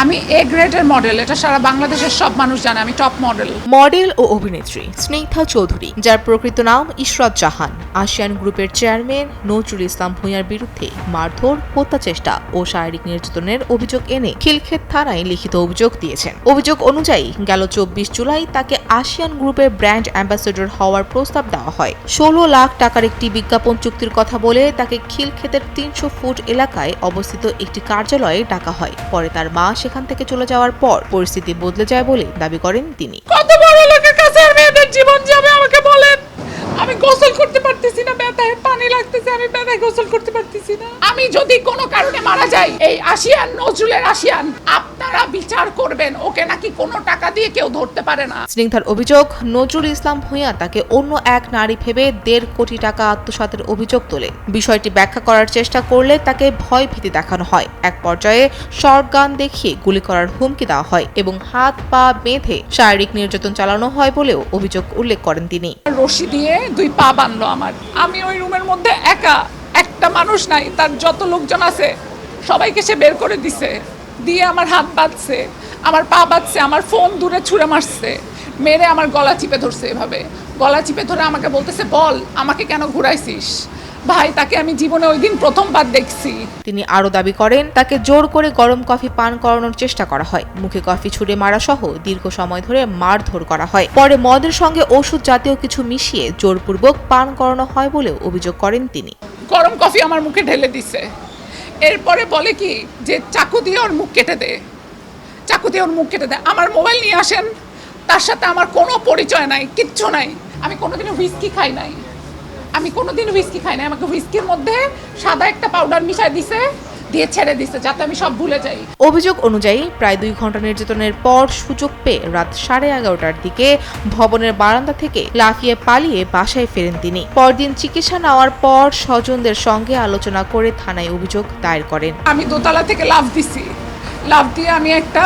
আমি এ গ্রেডের মডেল, এটা সারা বাংলাদেশের সব মানুষ জানে আমি টপ মডেল। মডেল ও অভিনেত্রী স্নিগ্ধা চৌধুরী, যার প্রকৃত নাম ইশরাত জাহান, আসিয়ান গ্রুপের চেয়ারম্যান নজরুল ইসলাম ভূঁইয়ার বিরুদ্ধে মারধর, হত্যাচেষ্টা ও শারীরিক নির্যাতনের অভিযোগ এনে খিলক্ষেত থানায় লিখিত অভিযোগ দিয়েছেন। অভিযোগ অনুযায়ী গেল 24 জুলাই তাকে আসিয়ান গ্রুপের ব্র্যান্ড অ্যাম্বাসেডর হওয়ার প্রস্তাব দেওয়া হয়। 16 লাখ টাকার একটি বিজ্ঞাপন চুক্তির কথা বলে তাকে খিলক্ষেতের 300 ফুট এলাকায় অবস্থিত একটি কার্যালয়ে ডাকা হয়। পরে তার মা সেখান থেকে চলে যাওয়ার পর পরিস্থিতি বদলে যায় বলে দাবি করেন তিনি। কত বড় লোকের কাছে আর মেয়েদের জীবন যাবে আমাকে বলেন? আমি গোসল করতে পারতেছি না, ব্যথায় পানি লাগতেছে, আমি ব্যথায় গোসল করতে পারতেছি না। আমি যদি কোনো কারণে মারা যাই, এই আসিয়ান নজরুলের আসিয়ান আপনারা বিচার করবেন, ওকে নাকি কোনো টাকা দিয়ে কেউ ধরতে পারে না। স্নিগ্ধার অভিযোগ, নজরুল ইসলাম ভূঁইয়া তাকে অন্য এক নারী ভেবে 1.5 কোটি টাকা আত্মসাতের অভিযোগ তোলে। বিষয়টি ব্যাখ্যা করার চেষ্টা করলে তাকে ভয় ভীতি দেখানো হয়। এক পর্যায়ে শর্ট গান দেখিয়ে গুলি করার হুমকি দেওয়া হয় এবং হাত পা বেঁধে শারীরিক নির্যাতন চালানো হয় বলেও অভিযোগ উল্লেখ করেন তিনি। রশি দিয়ে 2 পা বাঁধলো আমার। আমি ওই রুমের মধ্যে একা, একটা মানুষ নাই, তার যত লোকজন আছে সবাইকে সে বের করে দিছে, দিয়ে আমার হাত বাঁধছে, আমার পা বাঁধছে, আমার ফোন দূরে ছুঁড়ে মারছে, মেরে আমার গলা চিপে ধরছে। এভাবে গলা চিপে ধরে আমাকে বলতেছে, বল আমাকে কেন ঘুরাইছিস? ভাই, তাকে আমি জীবনে ওই দিন প্রথমবার দেখছি। তিনি আরো দাবি করেন, তাকে জোর করে গরম কফি পান করানোর চেষ্টা করা হয়, মুখে কফি ছুঁড়ে মারা সহ দীর্ঘ সময় ধরে মারধর করা হয়। পরে মদের সঙ্গে ওষুধ জাতীয় কিছু মিশিয়ে জোরপূর্বক পান করানো হয় বলেও অভিযোগ করেন তিনি। গরম কফি আমার মুখে ঢেলে দিছে, এরপরে বলে কি যে চাকু দিয়ে ওর মুখ কেটে দে, চাকু দিয়ে ওর মুখ কেটে দে। আমার মোবাইল নিয়ে আসেন, তার সাথে আমার কোনো পরিচয় নাই, কিচ্ছু নাই। আমি কোনোদিনও হুইস্কি খাই নাই, আমাকে হুইস্কির মধ্যে সাদা একটা পাউডার মিশাই দিছে, দিয়ে ছেড়ে দিছে যাতে আমি সব ভুলে যাই। অভিযোগ অনুযায়ী প্রায় 2 ঘন্টা নির্যাতনের পর সুযোগ পেয়ে রাত 11:30টার দিকে ভবনের বারান্দা থেকে লাফিয়ে পালিয়ে বাসায় ফেরেন তিনি। পরদিন চিকিৎসা নেওয়ার পর স্বজনদের সঙ্গে আলোচনা করে থানায় অভিযোগ দায়ের করেন। আমি দোতলা থেকে লাফ দিছি, লাফ দিয়ে আমি একটা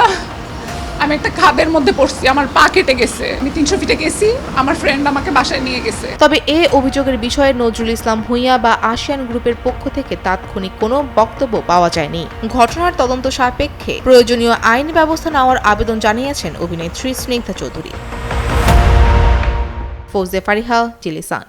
খাদের মধ্যে পড়ছি, আমার পা কেটে গেছে। আমি 300 ফিটে গেছি, আমার ফ্রেন্ড আমাকে বাসায় নিয়ে গেছে। তবে এই অভিযোগের বিষয়ে নজরুল ইসলাম ভূঁইয়া বা আসিয়ান গ্রুপের পক্ষ থেকে তাৎক্ষণিক কোনো বক্তব্য পাওয়া যায়নি। ঘটনার তদন্ত সাপেক্ষে প্রয়োজনীয় আইনি ব্যবস্থা নেওয়ার আবেদন জানিয়েছেন অভিনেত্রী স্নিগ্ধা চৌধুরী। ফৌজে ফারিহা, জিলিসান।